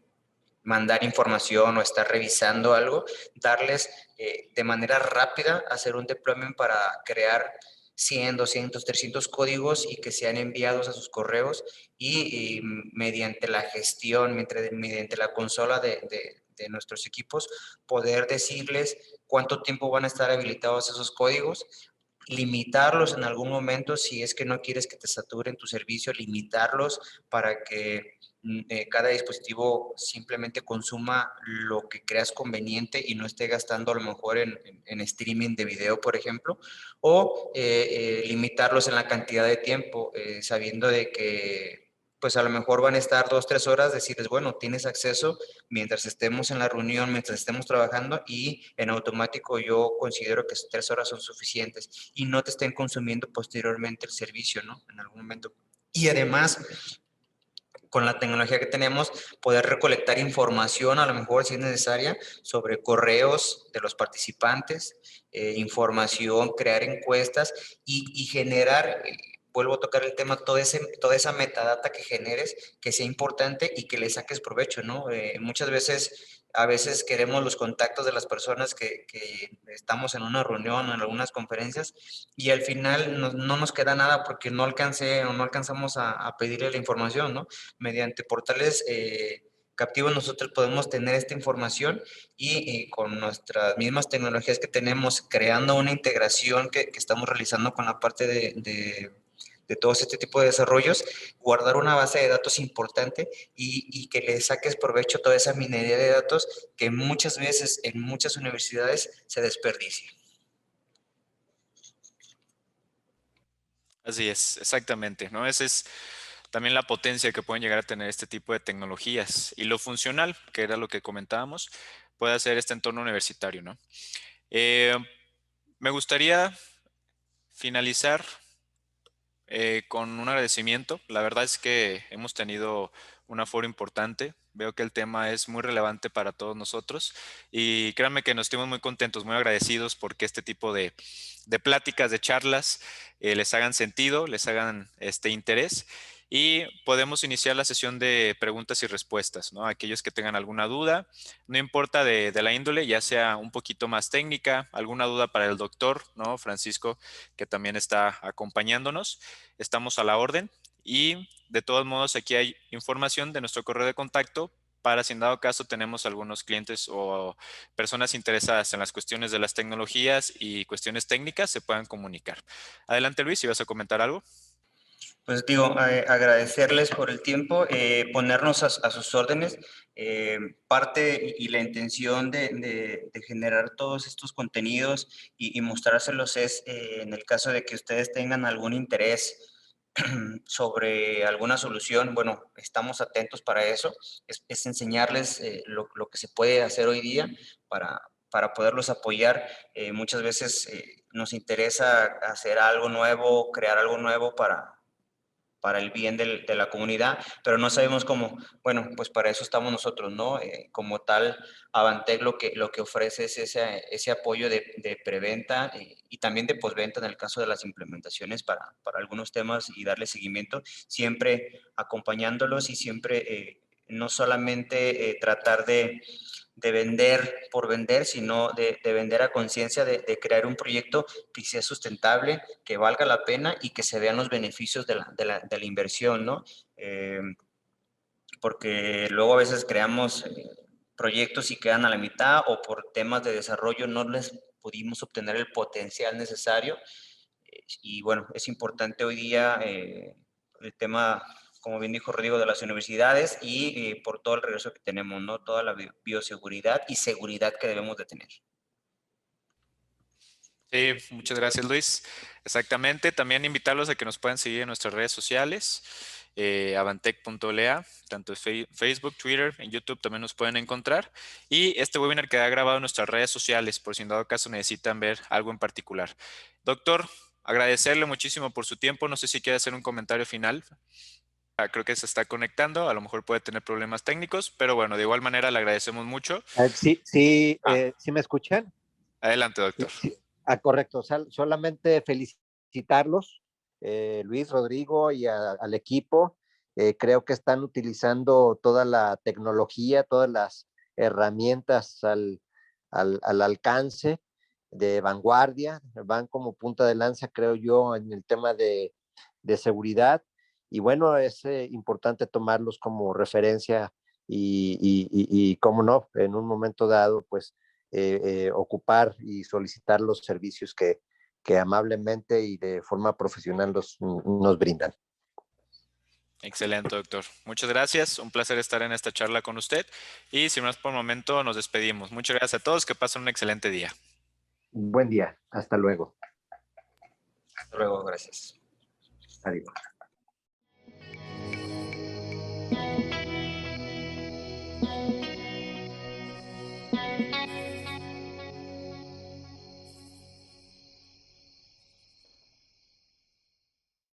Speaker 3: mandar información o estar revisando algo, darles de manera rápida, hacer un deployment para crear 100, 200, 300 códigos y que sean enviados a sus correos y mediante la gestión, mediante la consola de nuestros equipos, poder decirles cuánto tiempo van a estar habilitados esos códigos, limitarlos en algún momento si es que no quieres que te saturen tu servicio, limitarlos para que cada dispositivo simplemente consuma lo que creas conveniente y no esté gastando a lo mejor en streaming de video, por ejemplo, o limitarlos en la cantidad de tiempo, sabiendo de que pues a lo mejor van a estar 2, 3 horas, decirles, bueno, tienes acceso mientras estemos en la reunión, mientras estemos trabajando y en automático yo considero que 3 horas son suficientes y no te estén consumiendo posteriormente el servicio, ¿no? En algún momento. Y además, con la tecnología que tenemos, poder recolectar información, a lo mejor si es necesaria, sobre correos de los participantes, información, crear encuestas y generar, vuelvo a tocar el tema, toda esa metadata que generes, que sea importante y que le saques provecho, ¿no? Muchas veces, a veces queremos los contactos de las personas que estamos en una reunión o en algunas conferencias y al final no nos queda nada porque no alcancé o no alcanzamos a pedirle la información, ¿no? Mediante portales captivos nosotros podemos tener esta información y con nuestras mismas tecnologías que tenemos, creando una integración que estamos realizando con la parte de todos este tipo de desarrollos, guardar una base de datos importante y que le saques provecho a toda esa minería de datos que muchas veces en muchas universidades se desperdicia.
Speaker 1: Así es, exactamente, ¿no? Esa es también la potencia que pueden llegar a tener este tipo de tecnologías y lo funcional, que era lo que comentábamos, puede hacer este entorno universitario, ¿no? Eh, Me gustaría finalizar con un agradecimiento. La verdad es que hemos tenido un aforo importante. Veo que el tema es muy relevante para todos nosotros y créanme que nos estamos muy contentos, muy agradecidos porque este tipo de pláticas, de charlas, les hagan sentido, les hagan este interés y podemos iniciar la sesión de preguntas y respuestas, ¿no? Aquellos que tengan alguna duda, no importa de la índole, ya sea un poquito más técnica, alguna duda para el doctor, ¿no? Francisco, que también está acompañándonos. Estamos a la orden y de todos modos aquí hay información de nuestro correo de contacto para si en dado caso tenemos algunos clientes o personas interesadas en las cuestiones de las tecnologías y cuestiones técnicas se puedan comunicar. Adelante Luis, si vas a comentar algo.
Speaker 3: Pues digo, agradecerles por el tiempo, ponernos a sus órdenes. Parte y la intención de generar todos estos contenidos y mostrárselos es en el caso de que ustedes tengan algún interés sobre alguna solución, bueno, estamos atentos para eso. Es enseñarles lo que se puede hacer hoy día para poderlos apoyar. Muchas veces nos interesa hacer algo nuevo, crear algo nuevo para el bien de la comunidad, pero no sabemos cómo. Bueno, pues para eso estamos nosotros, ¿no? Como tal, Avantec lo que ofrece es ese apoyo de preventa y también de postventa en el caso de las implementaciones para algunos temas y darle seguimiento, siempre acompañándolos y siempre no solamente tratar de vender por vender, sino de vender a conciencia, de crear un proyecto que sea sustentable, que valga la pena y que se vean los beneficios de la inversión, ¿no? Porque luego a veces creamos proyectos y quedan a la mitad o por temas de desarrollo no les pudimos obtener el potencial necesario. Y bueno, es importante hoy día el tema, como bien dijo Rodrigo, de las universidades y por todo el regreso que tenemos, ¿no? Toda la bioseguridad y seguridad que debemos de tener.
Speaker 1: Sí, muchas gracias Luis. Exactamente, también invitarlos a que nos puedan seguir en nuestras redes sociales, avantec.la, tanto en Facebook, Twitter, en YouTube también nos pueden encontrar. Y este webinar queda grabado en nuestras redes sociales por si en dado caso necesitan ver algo en particular. Doctor, agradecerle muchísimo por su tiempo. No sé si quiere hacer un comentario final. Creo que se está conectando, a lo mejor puede tener problemas técnicos, pero bueno, de igual manera le agradecemos mucho.
Speaker 2: Sí, sí,
Speaker 1: Ah,
Speaker 2: ¿sí me escuchan?
Speaker 1: adelante,
Speaker 2: Sí,
Speaker 1: doctor.
Speaker 2: sí. Correcto. Solamente felicitarlos, Luis, Rodrigo y al equipo. Creo que están utilizando toda la tecnología, todas las herramientas al alcance de vanguardia. Van como punta de lanza, creo yo, en el tema de seguridad. Y bueno, es importante tomarlos como referencia y, cómo no, en un momento dado, pues ocupar y solicitar los servicios que amablemente y de forma profesional nos brindan.
Speaker 1: Excelente, doctor. Muchas gracias. Un placer estar en esta charla con usted. Y sin más por el momento, nos despedimos. Muchas gracias a todos. Que pasen un excelente día.
Speaker 2: Buen día. Hasta luego.
Speaker 3: Hasta luego, gracias.
Speaker 2: Adiós.